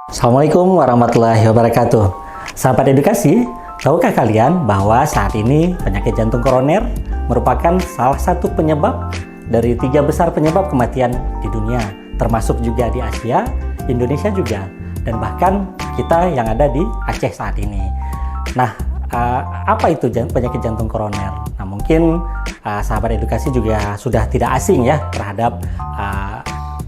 Assalamualaikum warahmatullahi wabarakatuh. Sahabat edukasi, tahukah kalian bahwa saat ini penyakit jantung koroner merupakan salah satu penyebab dari 3 besar penyebab kematian di dunia, termasuk juga di Asia, Indonesia juga, dan bahkan kita yang ada di Aceh saat ini. Nah, apa itu penyakit jantung koroner? Nah, mungkin sahabat edukasi juga sudah tidak asing ya terhadap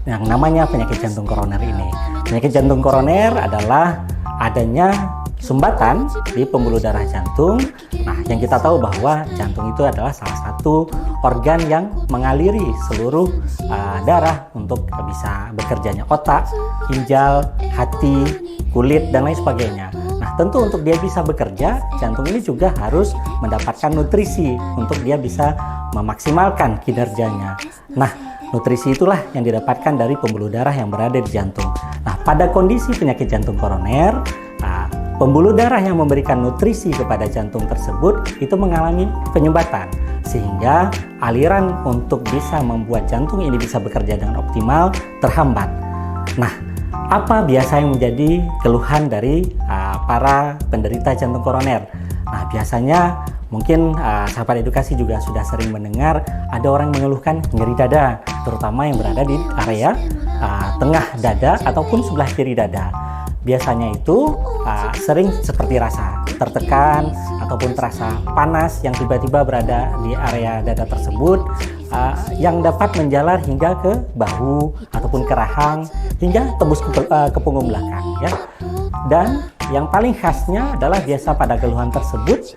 yang namanya penyakit jantung koroner ini. Penyakit jantung koroner adalah adanya sumbatan di pembuluh darah jantung. Nah, yang kita tahu bahwa jantung itu adalah salah satu organ yang mengaliri seluruh darah untuk bisa bekerjanya otak, ginjal, hati, kulit, dan lain sebagainya. Nah, tentu untuk dia bisa bekerja, jantung ini juga harus mendapatkan nutrisi untuk dia bisa memaksimalkan kinerjanya. Nah, nutrisi itulah yang didapatkan dari pembuluh darah yang berada di jantung. Nah, pada kondisi penyakit jantung koroner, pembuluh darah yang memberikan nutrisi kepada jantung tersebut itu mengalami penyumbatan, sehingga aliran untuk bisa membuat jantung ini bisa bekerja dengan optimal terhambat. Nah, apa biasa yang menjadi keluhan dari para penderita jantung koroner? Nah, biasanya mungkin sahabat edukasi juga sudah sering mendengar ada orang mengeluhkan nyeri dada, terutama yang berada di area tengah dada ataupun sebelah kiri dada. Biasanya itu sering seperti rasa tertekan ataupun terasa panas yang tiba-tiba berada di area dada tersebut, yang dapat menjalar hingga ke bahu ataupun ke rahang hingga tembus ke punggung belakang ya. Dan yang paling khasnya adalah biasa pada keluhan tersebut,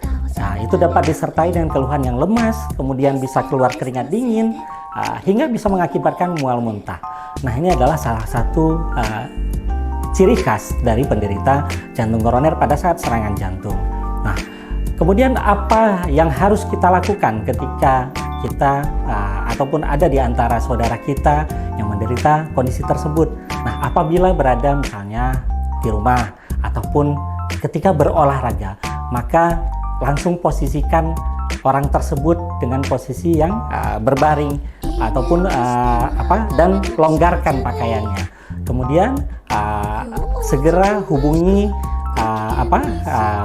itu dapat disertai dengan keluhan yang lemas, kemudian bisa keluar keringat dingin, hingga bisa mengakibatkan mual muntah. Nah, ini adalah salah satu ciri khas dari penderita jantung koroner pada saat serangan jantung. Nah, kemudian apa yang harus kita lakukan ketika kita ataupun ada di antara saudara kita yang menderita kondisi tersebut? Nah, apabila berada misalnya di rumah ataupun ketika berolahraga, maka langsung posisikan orang tersebut dengan posisi yang berbaring ataupun dan longgarkan pakaiannya. Kemudian segera hubungi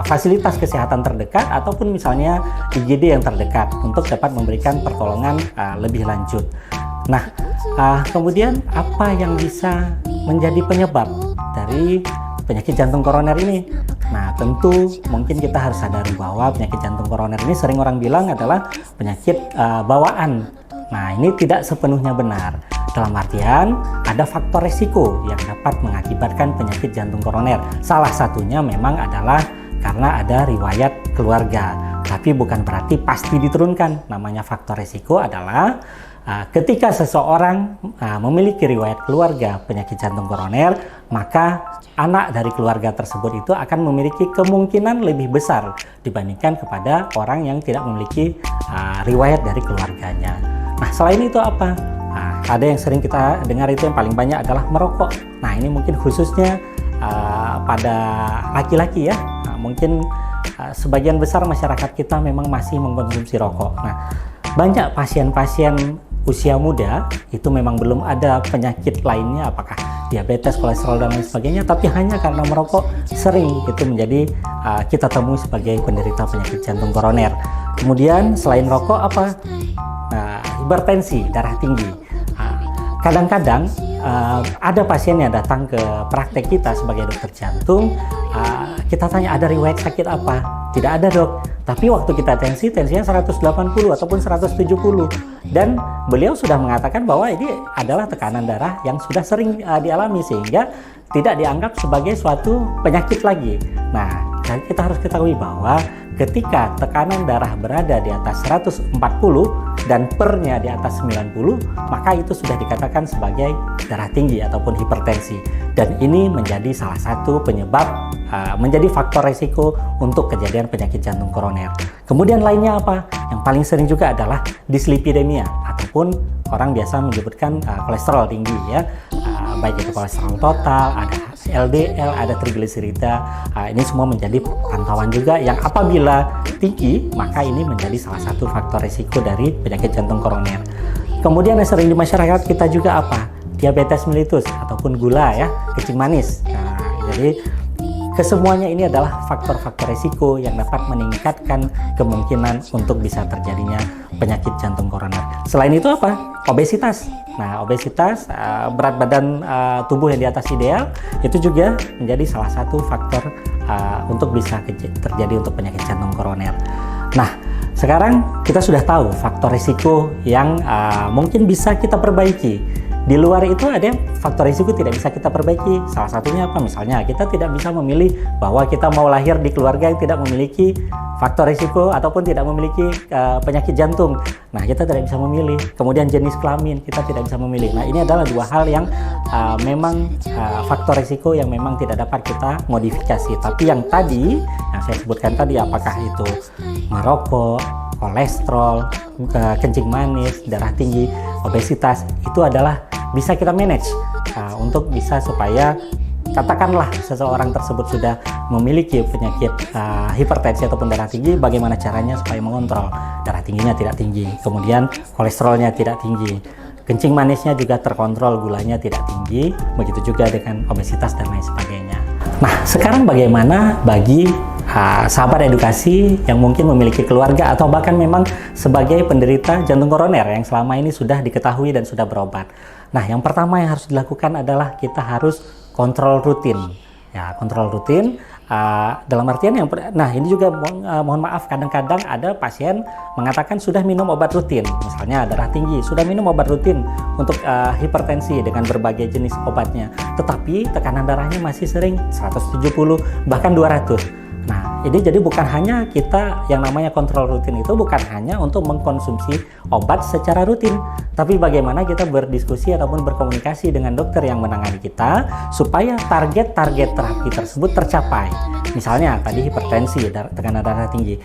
fasilitas kesehatan terdekat ataupun misalnya IGD yang terdekat untuk dapat memberikan pertolongan lebih lanjut. Nah, kemudian apa yang bisa menjadi penyebab dari penyakit jantung koroner ini? Nah, tentu mungkin kita harus sadari bahwa penyakit jantung koroner ini sering orang bilang adalah penyakit bawaan. Nah, ini tidak sepenuhnya benar. Dalam artian, ada faktor resiko yang dapat mengakibatkan penyakit jantung koroner. Salah satunya memang adalah karena ada riwayat keluarga. Tapi bukan berarti pasti diturunkan. Namanya faktor resiko adalah ketika seseorang memiliki riwayat keluarga penyakit jantung koroner, maka anak dari keluarga tersebut itu akan memiliki kemungkinan lebih besar dibandingkan kepada orang yang tidak memiliki riwayat dari keluarganya. Nah, selain itu apa? Nah, ada yang sering kita dengar itu yang paling banyak adalah merokok. Nah, ini mungkin khususnya pada laki-laki ya. Nah, mungkin sebagian besar masyarakat kita memang masih mengkonsumsi rokok. Nah, banyak pasien-pasien usia muda itu memang belum ada penyakit lainnya, apakah diabetes, kolesterol, dan lain sebagainya, tapi hanya karena merokok sering itu menjadi kita temui sebagai penderita penyakit jantung koroner. Kemudian selain rokok apa? Hipertensi, darah tinggi. Kadang-kadang ada pasien yang datang ke praktek kita sebagai dokter jantung, kita tanya ada riwayat sakit apa? Tidak ada, dok. Tapi waktu kita tensinya 180 ataupun 170, dan beliau sudah mengatakan bahwa ini adalah tekanan darah yang sudah sering dialami sehingga tidak dianggap sebagai suatu penyakit lagi. Nah, kita harus ketahui bahwa ketika tekanan darah berada di atas 140 dan pernya di atas 90, maka itu sudah dikatakan sebagai darah tinggi ataupun hipertensi. Dan ini menjadi salah satu penyebab, menjadi faktor resiko untuk kejadian penyakit jantung koroner. Kemudian lainnya apa? Yang paling sering juga adalah dislipidemia ataupun orang biasa menyebutkan kolesterol tinggi ya. Baik itu kolesterol total, ada LDL, ada trigliserida. Ini semua menjadi pantauan juga yang apabila tinggi, maka ini menjadi salah satu faktor risiko dari penyakit jantung koroner. Kemudian yang sering di masyarakat kita juga apa? Diabetes mellitus ataupun gula ya, kencing manis. Nah, jadi kesemuanya ini adalah faktor-faktor risiko yang dapat meningkatkan kemungkinan untuk bisa terjadinya penyakit jantung koroner. Selain itu apa? Obesitas. Nah, obesitas, berat badan tubuh yang di atas ideal itu juga menjadi salah satu faktor untuk bisa terjadi untuk penyakit jantung koroner. Nah, sekarang kita sudah tahu faktor risiko yang mungkin bisa kita perbaiki. Di luar itu ada faktor risiko tidak bisa kita perbaiki. Salah satunya apa? Misalnya kita tidak bisa memilih bahwa kita mau lahir di keluarga yang tidak memiliki faktor risiko ataupun tidak memiliki penyakit jantung. Nah, kita tidak bisa memilih. Kemudian jenis kelamin kita tidak bisa memilih. Nah, ini adalah dua hal yang memang faktor risiko yang memang tidak dapat kita modifikasi. Tapi yang tadi yang saya sebutkan tadi, apakah itu merokok, kolesterol, kencing manis, darah tinggi, obesitas, itu adalah bisa kita manage untuk bisa supaya katakanlah seseorang tersebut sudah memiliki penyakit hipertensi ataupun darah tinggi, bagaimana caranya supaya mengontrol darah tingginya tidak tinggi, kemudian kolesterolnya tidak tinggi, kencing manisnya juga terkontrol, gulanya tidak tinggi, begitu juga dengan obesitas dan lain sebagainya. Nah, sekarang bagaimana bagi sahabat edukasi yang mungkin memiliki keluarga atau bahkan memang sebagai penderita jantung koroner yang selama ini sudah diketahui dan sudah berobat. Nah, yang pertama yang harus dilakukan adalah kita harus kontrol rutin. Ya, kontrol rutin dalam artian nah ini juga mohon maaf, kadang-kadang ada pasien mengatakan sudah minum obat rutin, misalnya darah tinggi, sudah minum obat rutin untuk hipertensi dengan berbagai jenis obatnya, tetapi tekanan darahnya masih sering 170 bahkan 200. Nah, ini jadi bukan hanya kita yang namanya kontrol rutin itu bukan hanya untuk mengkonsumsi obat secara rutin, tapi bagaimana kita berdiskusi ataupun berkomunikasi dengan dokter yang menangani kita supaya target-target terapi tersebut tercapai. Misalnya tadi hipertensi, tekanan darah tinggi.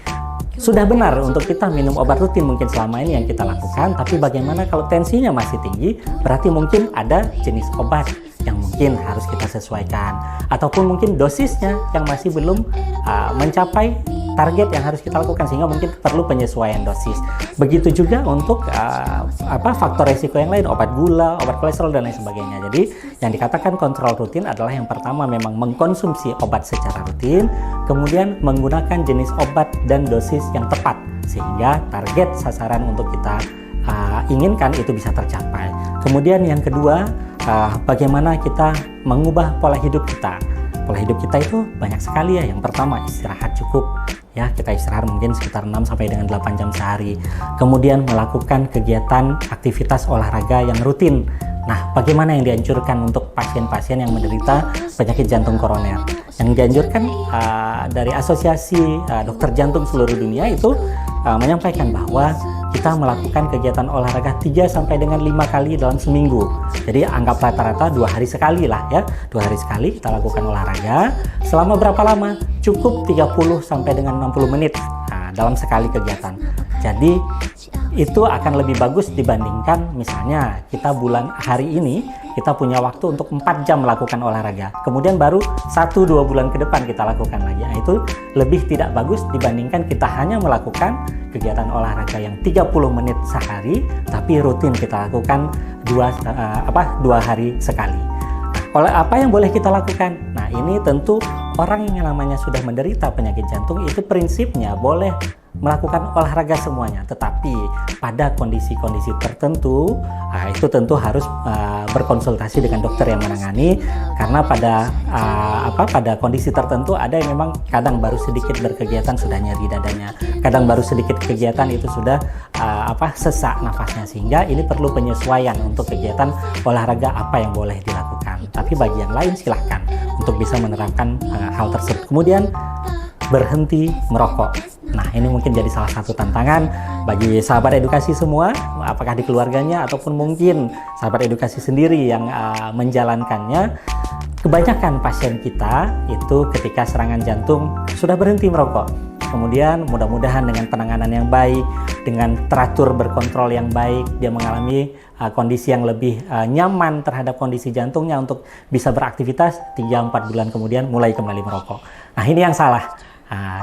Sudah benar untuk kita minum obat rutin mungkin selama ini yang kita lakukan, tapi bagaimana kalau tensinya masih tinggi, berarti mungkin ada jenis obat yang mungkin harus kita sesuaikan, ataupun mungkin dosisnya yang masih belum mencapai target yang harus kita lakukan, sehingga mungkin perlu penyesuaian dosis. Begitu juga untuk faktor resiko yang lain, obat gula, obat kolesterol dan lain sebagainya. Jadi yang dikatakan kontrol rutin adalah yang pertama memang mengkonsumsi obat secara rutin, kemudian menggunakan jenis obat dan dosis yang tepat sehingga target sasaran untuk kita inginkan itu bisa tercapai. Kemudian yang kedua, bagaimana kita mengubah pola hidup kita. Pola hidup kita itu banyak sekali ya. Yang pertama, istirahat cukup. Ya, kita istirahat mungkin sekitar 6 sampai dengan 8 jam sehari. Kemudian melakukan kegiatan aktivitas olahraga yang rutin. Nah, bagaimana yang dianjurkan untuk pasien-pasien yang menderita penyakit jantung koroner? Yang dianjurkan dari Asosiasi Dokter Jantung Seluruh Dunia itu menyampaikan bahwa kita melakukan kegiatan olahraga 3 sampai dengan 5 kali dalam seminggu. Jadi anggap rata-rata 2 hari sekali lah ya. 2 hari sekali kita lakukan olahraga. Selama berapa lama? Cukup 30 sampai dengan 60 menit dalam sekali kegiatan. Jadi itu akan lebih bagus dibandingkan misalnya kita hari ini kita punya waktu untuk 4 jam melakukan olahraga, kemudian baru 1-2 bulan ke depan kita lakukan lagi. Nah, itu lebih tidak bagus dibandingkan kita hanya melakukan kegiatan olahraga yang 30 menit sehari tapi rutin kita lakukan 2 hari sekali. Nah, apa yang boleh kita lakukan? Nah, ini tentu orang yang namanya sudah menderita penyakit jantung itu prinsipnya boleh melakukan olahraga semuanya, tetapi pada kondisi-kondisi tertentu itu tentu harus berkonsultasi dengan dokter yang menangani, karena pada kondisi tertentu ada yang memang kadang baru sedikit berkegiatan sudah nyeri dadanya, kadang baru sedikit kegiatan itu sudah sesak nafasnya, sehingga ini perlu penyesuaian untuk kegiatan olahraga apa yang boleh dilakukan. Tapi bagi yang lain silahkan untuk bisa menerapkan hal tersebut. Kemudian berhenti merokok. Nah, ini mungkin jadi salah satu tantangan bagi sahabat edukasi semua, apakah di keluarganya ataupun mungkin sahabat edukasi sendiri yang menjalankannya. Kebanyakan pasien kita itu ketika serangan jantung sudah berhenti merokok. Kemudian mudah-mudahan dengan penanganan yang baik, dengan teratur berkontrol yang baik, dia mengalami kondisi yang lebih nyaman terhadap kondisi jantungnya untuk bisa beraktivitas. 3-4 bulan kemudian mulai kembali merokok. Nah, ini yang salah.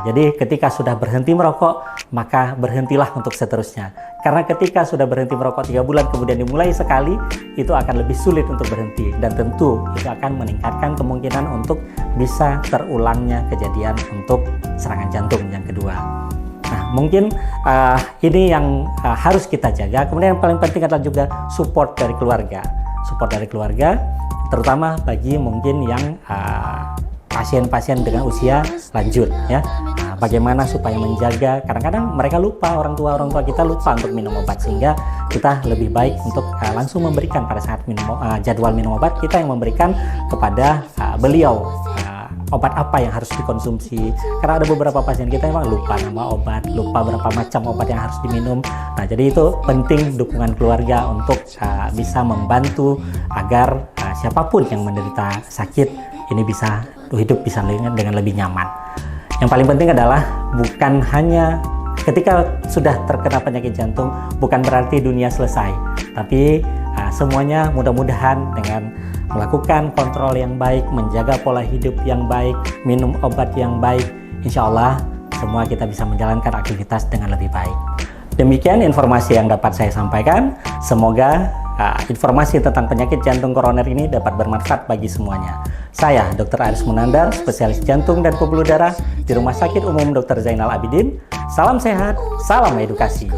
Jadi ketika sudah berhenti merokok, maka berhentilah untuk seterusnya. Karena ketika sudah berhenti merokok 3 bulan kemudian dimulai sekali, itu akan lebih sulit untuk berhenti. Dan tentu itu akan meningkatkan kemungkinan untuk bisa terulangnya kejadian untuk serangan jantung yang kedua. Nah, mungkin ini yang harus kita jaga. Kemudian yang paling penting adalah juga support dari keluarga. Support dari keluarga, terutama bagi mungkin yang pasien-pasien dengan usia lanjut ya. Bagaimana supaya menjaga, kadang-kadang mereka lupa, orang tua kita lupa untuk minum obat, sehingga kita lebih baik untuk langsung memberikan pada saat jadwal minum obat, kita yang memberikan kepada beliau obat apa yang harus dikonsumsi. Karena ada beberapa pasien kita memang lupa nama obat, lupa berapa macam obat yang harus diminum. Nah, jadi itu penting dukungan keluarga untuk bisa membantu agar siapapun yang menderita sakit ini bisa hidup dengan lebih nyaman. Yang paling penting adalah bukan hanya ketika sudah terkena penyakit jantung, bukan berarti dunia selesai, tapi semuanya mudah-mudahan dengan melakukan kontrol yang baik, menjaga pola hidup yang baik, minum obat yang baik, insya Allah semua kita bisa menjalankan aktivitas dengan lebih baik. Demikian informasi yang dapat saya sampaikan. Semoga informasi tentang penyakit jantung koroner ini dapat bermanfaat bagi semuanya. Saya Dr. Aris Munandar, spesialis jantung dan pembuluh darah di Rumah Sakit Umum Dr. Zainal Abidin. Salam sehat, salam edukasi.